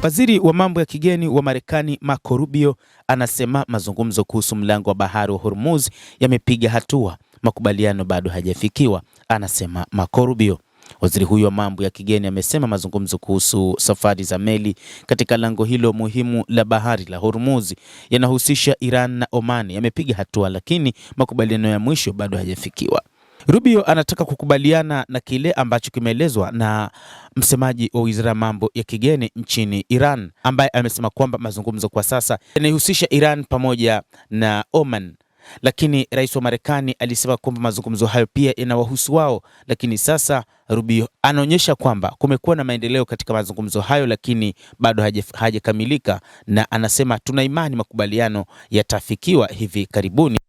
Waziri wa mambo ya kigeni wa Marekani Marco Rubio anasema mazungumzo kuhusu mlango wa bahari wa Hormuz yamepiga hatua, makubaliano bado hajafikiwa, anasema Marco Rubio. Waziri huyo wa mambo ya kigeni amesema mazungumzo kuhusu safari za meli katika lango hilo muhimu la bahari la Hormuz yanahusisha Iran na Oman yamepiga hatua, lakini makubaliano ya mwisho bado hajafikiwa. Rubio anataka kukubaliana na kile ambacho kimeelezwa na msemaji wa Wizara ya mambo ya kigeni nchini Iran, ambaye amesema kwamba mazungumzo kwa sasa yanahusisha Iran pamoja na Oman. Lakini rais wa Marekani alisema kwamba mazungumzo hayo pia yanawahusu wao, lakini sasa Rubio anaonyesha kwamba kumekuwa na maendeleo katika mazungumzo hayo, lakini bado hajakamilika, na anasema tuna imani makubaliano yatafikiwa hivi karibuni,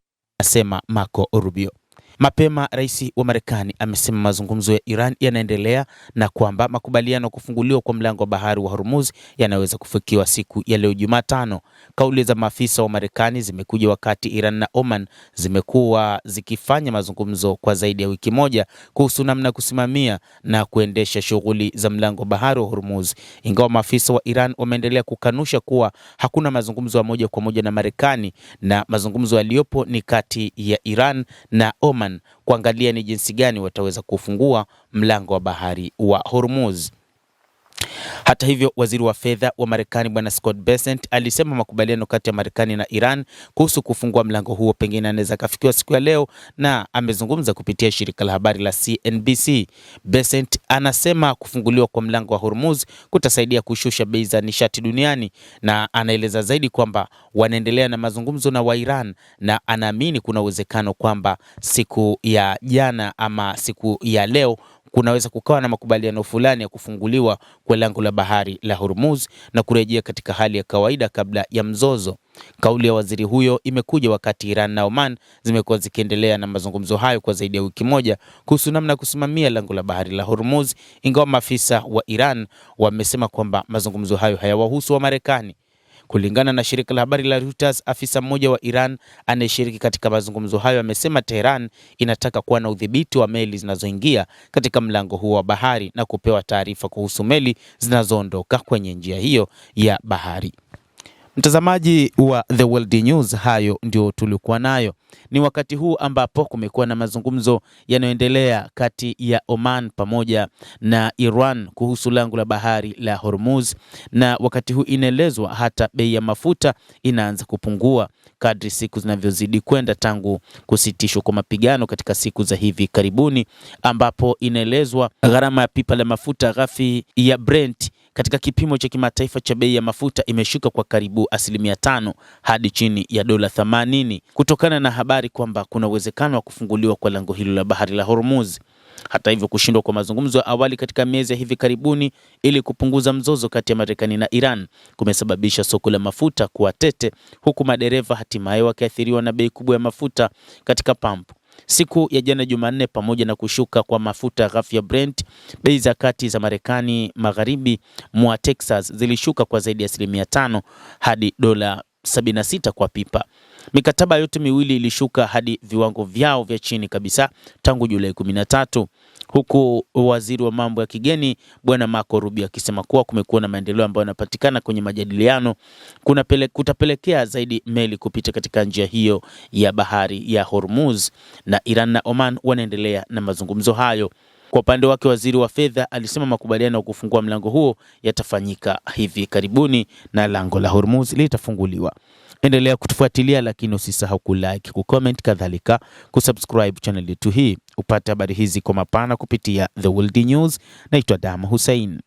anasema Marco Rubio. Mapema rais wa Marekani amesema mazungumzo ya Iran yanaendelea na kwamba makubaliano kufunguliwa kwa mlango wa bahari wa Hormuz yanaweza kufikiwa siku ya leo Jumatano. Kauli za maafisa wa Marekani zimekuja wakati Iran na Oman zimekuwa zikifanya mazungumzo kwa zaidi ya wiki moja kuhusu namna kusimamia na kuendesha shughuli za mlango wa bahari wa Hormuz. Ingawa maafisa wa Iran wameendelea kukanusha kuwa hakuna mazungumzo ya moja kwa moja na Marekani, na mazungumzo yaliyopo ni kati ya Iran na Oman kuangalia ni jinsi gani wataweza kufungua mlango wa bahari wa Hormuz. Hata hivyo, waziri wa fedha wa Marekani Bwana Scott Bessent alisema makubaliano kati ya Marekani na Iran kuhusu kufungua mlango huo pengine anaweza kufikiwa siku ya leo, na amezungumza kupitia shirika la habari la CNBC. Bessent anasema kufunguliwa kwa mlango wa Hormuz kutasaidia kushusha bei za nishati duniani, na anaeleza zaidi kwamba wanaendelea na mazungumzo na wa Iran, na anaamini kuna uwezekano kwamba siku ya jana ama siku ya leo kunaweza kukawa na makubaliano fulani ya kufunguliwa kwa lango la bahari la Hormuz na kurejea katika hali ya kawaida kabla ya mzozo. Kauli ya waziri huyo imekuja wakati Iran na Oman zimekuwa zikiendelea na mazungumzo hayo kwa zaidi ya wiki moja kuhusu namna kusimamia lango la bahari la Hormuz, ingawa maafisa wa Iran wamesema kwamba mazungumzo hayo hayawahusu wa Marekani. Kulingana na shirika la habari la Reuters, afisa mmoja wa Iran anayeshiriki katika mazungumzo hayo amesema Tehran inataka kuwa na udhibiti wa meli zinazoingia katika mlango huo wa bahari na kupewa taarifa kuhusu meli zinazoondoka kwenye njia hiyo ya bahari. Mtazamaji wa The World News, hayo ndio tulikuwa nayo. Ni wakati huu ambapo kumekuwa na mazungumzo yanayoendelea kati ya Oman pamoja na Iran kuhusu lango la bahari la Hormuz, na wakati huu inaelezwa hata bei ya mafuta inaanza kupungua kadri siku zinavyozidi kwenda tangu kusitishwa kwa mapigano katika siku za hivi karibuni, ambapo inaelezwa gharama ya pipa la mafuta ghafi ya Brent katika kipimo cha kimataifa cha bei ya mafuta imeshuka kwa karibu 5% hadi chini ya dola 80 kutokana na habari kwamba kuna uwezekano wa kufunguliwa kwa lango hilo la bahari la Hormuz. Hata hivyo, kushindwa kwa mazungumzo ya awali katika miezi ya hivi karibuni ili kupunguza mzozo kati ya Marekani na Iran kumesababisha soko la mafuta kuwa tete, huku madereva hatimaye wakiathiriwa na bei kubwa ya mafuta katika pampu. Siku ya jana Jumanne, pamoja na kushuka kwa mafuta ghafi ya Brent, bei za kati za Marekani magharibi mwa Texas zilishuka kwa zaidi ya 5% hadi dola 76 kwa pipa. Mikataba yote miwili ilishuka hadi viwango vyao vya chini kabisa tangu Julai 13, huku waziri wa mambo ya kigeni Bwana Marco Rubio akisema kuwa kumekuwa na maendeleo ambayo yanapatikana kwenye majadiliano kutapelekea zaidi meli kupita katika njia hiyo ya bahari ya Hormuz, na Iran na Oman wanaendelea na mazungumzo hayo. Kwa upande wake, waziri wa fedha alisema makubaliano ya kufungua mlango huo yatafanyika hivi karibuni na lango la Hormuz litafunguliwa. Endelea kutufuatilia, lakini usisahau kulike, kucomment, kadhalika kusubscribe channel yetu hii upate habari hizi kwa mapana kupitia The World News. Naitwa Dama Hussein.